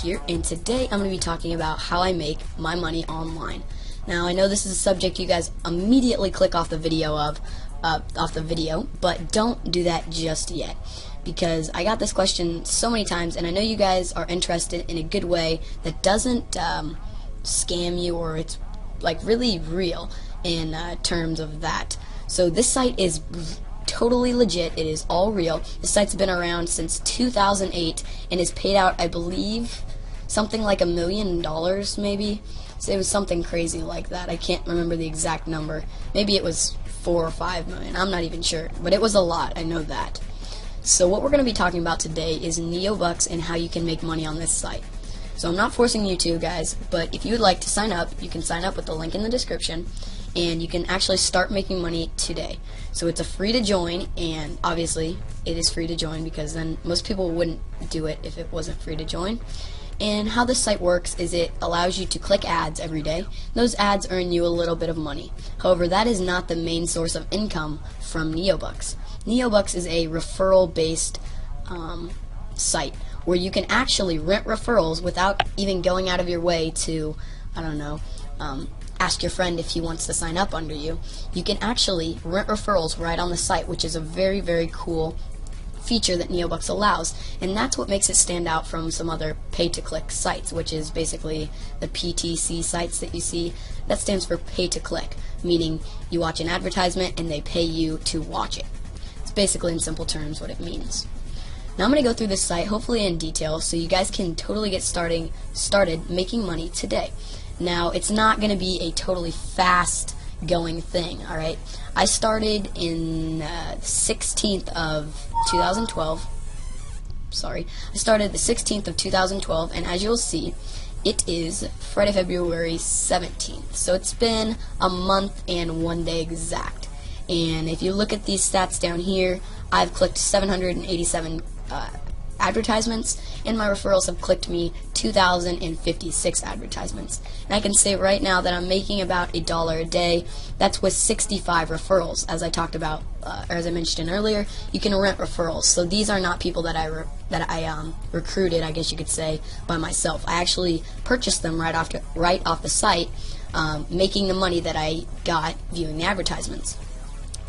Here, and today I'm going to be talking about how I make my money online. Now I know this is a subject you guys immediately click off the video but don't do that just yet, because I got this question so many times and I know you guys are interested in a good way that doesn't scam you, or it's like really real in terms of that. So this site is totally legit. It is all real. The site's been around since 2008 and has paid out, I believe, something like $1 million, maybe. So it was something crazy like that. I can't remember the exact number. Maybe it was 4 or 5 million. I'm not even sure, but it was a lot. I know that. So what we're going to be talking about today is NEOBUX and how you can make money on this site. So I'm not forcing you to, guys, but if you would like to sign up, you can sign up with the link in the description, and you can actually start making money today. So it's a free to join, and obviously it is free to join because then most people wouldn't do it if it wasn't free to join. And how this site works is it allows you to click ads every day. Those ads earn you a little bit of money. However, that is not the main source of income from NEOBUX. NEOBUX is a referral-based site where you can actually rent referrals without even going out of your way to, I don't know, ask your friend if he wants to sign up under you. You can actually rent referrals right on the site, which is a very, very cool feature that NEOBUX allows, and that's what makes it stand out from some other pay-to-click sites, which is basically the PTC sites that you see. That stands for pay-to-click, meaning you watch an advertisement and they pay you to watch it. It's basically, in simple terms, what it means. Now I'm going to go through this site, hopefully in detail, so you guys can totally get started making money today. Now, it's not going to be a totally fast-going thing, alright? I started in 16th of 2012. Sorry. I started the 16th of 2012, and as you'll see, it is Friday, February 17th. So it's been a month and 1 day exact. And if you look at these stats down here, I've clicked 787 advertisements, and my referrals have clicked me 2,056 advertisements. And I can say right now that I'm making about $1 a day. That's with 65 referrals, as I talked about, or as I mentioned earlier. You can rent referrals, so these are not people that I recruited, I guess you could say, by myself. I actually purchased them right off the site, making the money that I got viewing the advertisements.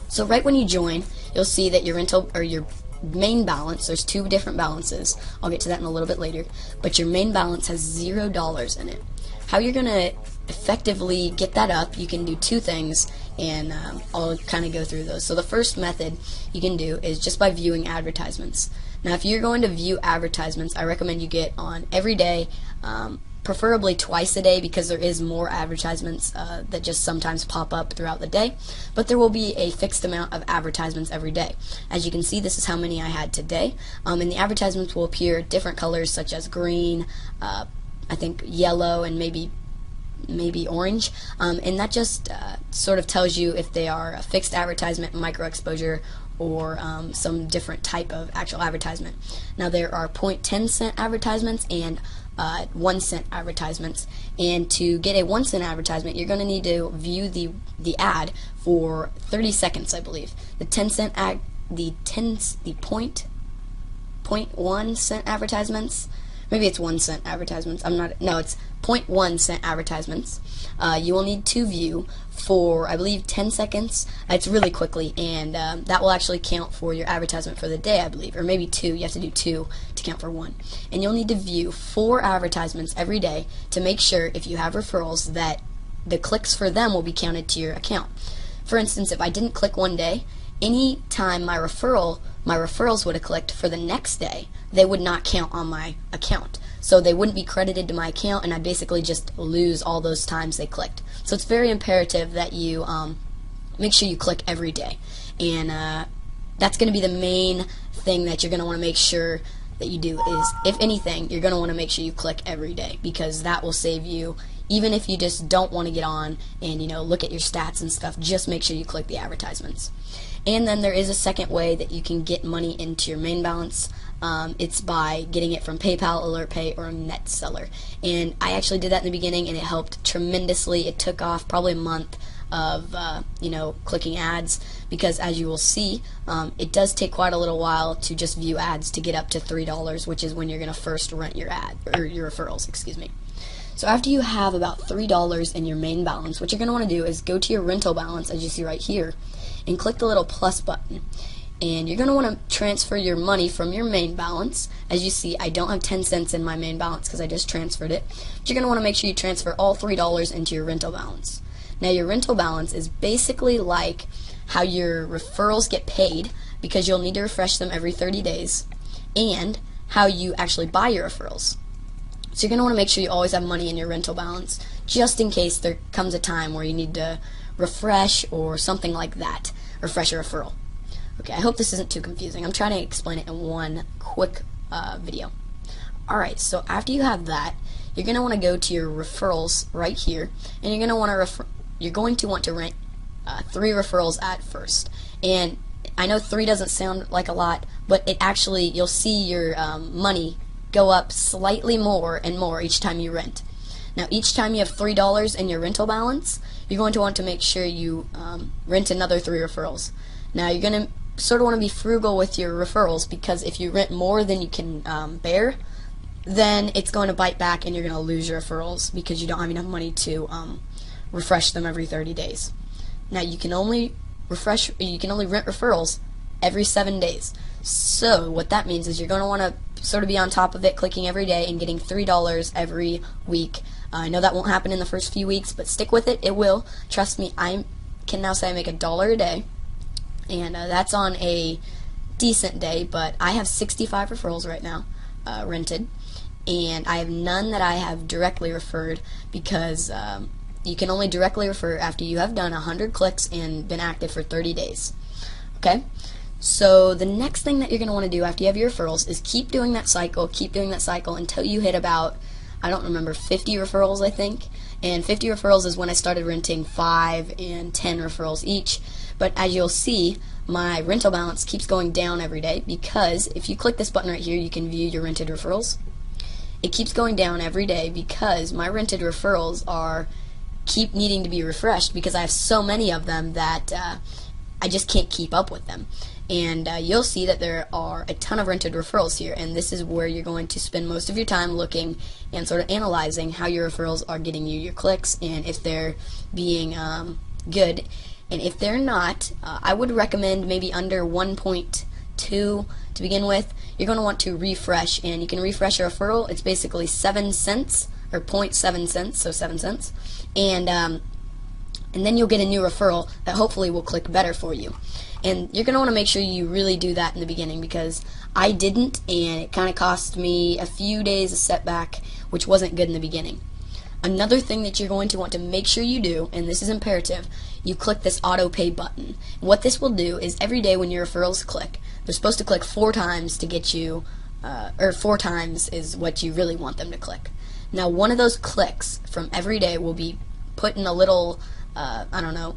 So right when you join, you'll see that your main balance, there's two different balances, I'll get to that in a little bit later, but your main balance has $0 in it. How you're going to effectively get that up, you can do two things, and I'll kind of go through those. So the first method you can do is just by viewing advertisements. Now if you're going to view advertisements, I recommend you get on every day, preferably twice a day, because there is more advertisements that just sometimes pop up throughout the day, but there will be a fixed amount of advertisements every day. As you can see, this is how many I had today, and the advertisements will appear different colors such as green, I think yellow, and maybe orange, and that just sort of tells you if they are a fixed advertisement, micro exposure, or some different type of actual advertisement. Now there are 0.10 cent advertisements and 1 cent advertisements, and to get a 1 cent advertisement you're going to need to view the ad for 30 seconds, I believe. The 10 cent ad, the 0.1 cent advertisements, maybe it's 1 cent advertisements, it's 0.1 cent advertisements. You will need to view for, I believe, 10 seconds. It's really quickly, and that will actually count for your advertisement for the day, I believe, or maybe 2. You have to do 2 to count for 1. And you'll need to view 4 advertisements every day to make sure, if you have referrals, that the clicks for them will be counted to your account. For instance, if I didn't click one day, any time my referrals would have clicked for the next day, they would not count on my account. So they wouldn't be credited to my account, and I basically just lose all those times they clicked. So it's very imperative that you make sure you click every day. And that's going to be the main thing that you're going to want to make sure that you do is, if anything, you're going to want to make sure you click every day, because that will save you. Even if you just don't want to get on and look at your stats and stuff, just make sure you click the advertisements. And then there is a second way that you can get money into your main balance. It's by getting it from PayPal, AlertPay, or NetSeller. And I actually did that in the beginning, and it helped tremendously. It took off probably a month. of clicking ads, because as you will see, it does take quite a little while to just view ads to get up to $3, which is when you're going to first rent your ad or your referrals, excuse me. So after you have about $3 in your main balance, what you're going to want to do is go to your rental balance, as you see right here, and click the little plus button. And you're going to want to transfer your money from your main balance. As you see, I don't have 10 cents in my main balance because I just transferred it. But you're going to want to make sure you transfer all $3 into your rental balance. Now, your rental balance is basically like how your referrals get paid, because you'll need to refresh them every 30 days, and how you actually buy your referrals. So you're going to want to make sure you always have money in your rental balance, just in case there comes a time where you need to refresh or something like that, refresh a referral. Okay, I hope this isn't too confusing. I'm trying to explain it in one quick video. Alright, so after you have that, you're going to want to go to your referrals right here, and you're going to want to rent 3 referrals at first. And I know 3 doesn't sound like a lot, but it actually, you'll see your money go up slightly more and more each time you rent. Now, each time you have $3 in your rental balance, you're going to want to make sure you rent another 3 referrals. Now, you're going to sort of want to be frugal with your referrals, because if you rent more than you can bear, then it's going to bite back and you're going to lose your referrals because you don't have enough money to refresh them every 30 days. Now, you can only rent referrals every 7 days. So what that means is you're going to want to sort of be on top of it, clicking every day and getting $3 every week. I know that won't happen in the first few weeks, but stick with it. It will. Trust me, I can now say I make $1 a day, and that's on a decent day, but I have 65 referrals right now rented, and I have none that I have directly referred, because you can only directly refer after you have done 100 clicks and been active for 30 days. Okay? So the next thing that you're going to want to do after you have your referrals is keep doing that cycle until you hit about, I don't remember, 50 referrals, I think. And 50 referrals is when I started renting 5 and 10 referrals each. But as you'll see, my rental balance keeps going down every day, because if you click this button right here, you can view your rented referrals. It keeps going down every day because my rented referrals keep needing to be refreshed, because I have so many of them that I just can't keep up with them. And you'll see that there are a ton of rented referrals here, and this is where you're going to spend most of your time looking and sort of analyzing how your referrals are getting you your clicks, and if they're being good. And if they're not, I would recommend maybe under 1.2 to begin with. You're going to want to refresh, and you can refresh a referral. It's basically 7 cents, or 0.7 cents, so 7 cents. And then you'll get a new referral that hopefully will click better for you. And you're going to want to make sure you really do that in the beginning, because I didn't, and it kind of cost me a few days of setback, which wasn't good in the beginning. Another thing that you're going to want to make sure you do, and this is imperative, you click this auto pay button. And what this will do is every day when your referrals click, they're supposed to click 4 times to get you, or 4 times is what you really want them to click. Now, one of those clicks from every day will be put in a little,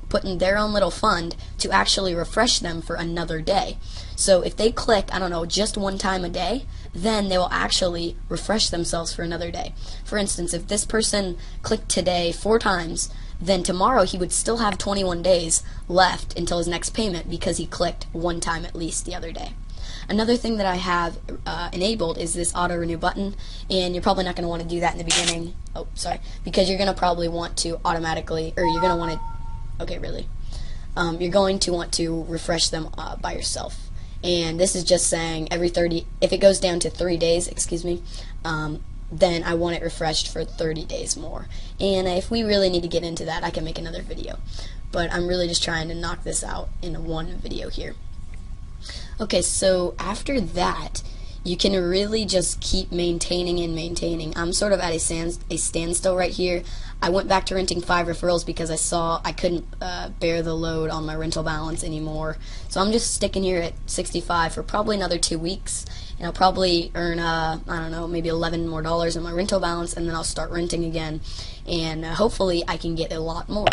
put in their own little fund to actually refresh them for another day. So if they click, just 1 time a day, then they will actually refresh themselves for another day. For instance, if this person clicked today 4 times, then tomorrow he would still have 21 days left until his next payment, because he clicked 1 time at least the other day. Another thing that I have enabled is this auto renew button, and you're probably not going to want to do that in the beginning. Oh, sorry, because you're going to probably want to automatically, or you're going to want to, okay, really, you're going to want to refresh them by yourself. And this is just saying every 30, if it goes down to 3 days, then I want it refreshed for 30 days more. And if we really need to get into that, I can make another video. But I'm really just trying to knock this out in one video here. Okay, so after that, you can really just keep maintaining and maintaining. I'm sort of at a standstill right here. I went back to renting 5 referrals because I saw I couldn't bear the load on my rental balance anymore. So I'm just sticking here at 65 for probably another 2 weeks, and I'll probably earn, maybe $11 more in my rental balance, and then I'll start renting again, and hopefully I can get a lot more.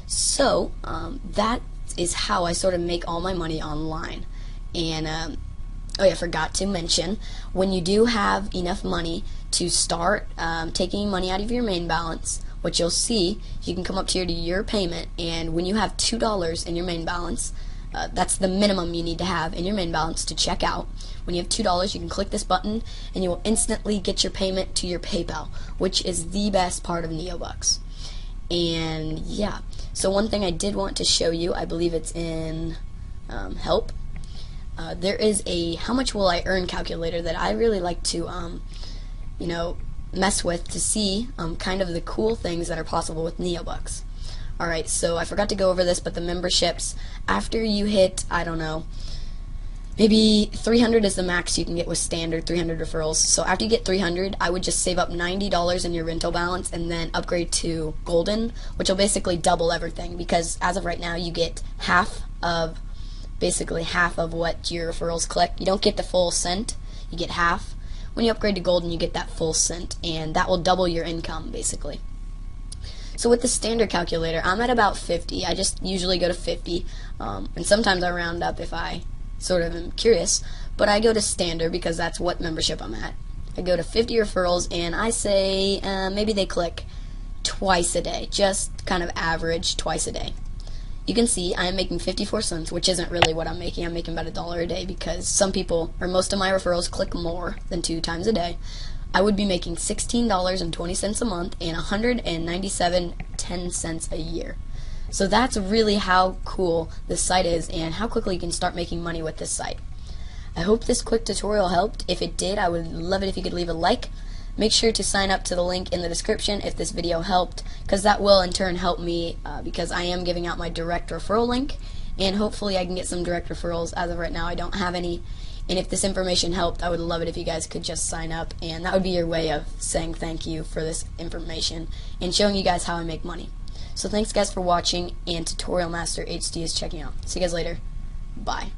So that is how I sort of make all my money online. And oh yeah, I forgot to mention, when you do have enough money to start taking money out of your main balance, what you'll see, you can come up here to your payment, and when you have $2 in your main balance, that's the minimum you need to have in your main balance to check out. When you have $2, you can click this button and you will instantly get your payment to your PayPal, which is the best part of NEOBUX. And yeah, so one thing I did want to show you, I believe it's in help. There is a how much will I earn calculator that I really like to you know, mess with to see kind of the cool things that are possible with NEOBUX. Alright, so I forgot to go over this, but the memberships, after you hit, I don't know, maybe 300 is the max you can get with standard 300 referrals. So after you get 300, I would just save up $90 in your rental balance and then upgrade to golden, which will basically double everything, because as of right now you get basically half of what your referrals collect. You don't get the full cent, you get half. When you upgrade to golden, you get that full cent, and that will double your income basically. So with the standard calculator, I'm at about 50. I just usually go to 50, and sometimes I round up if I sort of am curious, but I go to standard because that's what membership I'm at. I go to 50 referrals, and I say maybe they click twice a day, just kind of average twice a day. You can see I am making 54 cents, which isn't really what I'm making. I'm making about $1 a day because some people, or most of my referrals, click more than 2 times a day. I would be making $16.20 a month and $197.10 a year. So that's really how cool this site is and how quickly you can start making money with this site. I hope this quick tutorial helped. If it did, I would love it if you could leave a like. Make sure to sign up to the link in the description if this video helped, because that will in turn help me because I am giving out my direct referral link, and hopefully I can get some direct referrals. As of right now, I don't have any. And if this information helped, I would love it if you guys could just sign up, and that would be your way of saying thank you for this information and showing you guys how I make money. So thanks guys for watching, and Tutorial Master HD is checking out. See you guys later. Bye.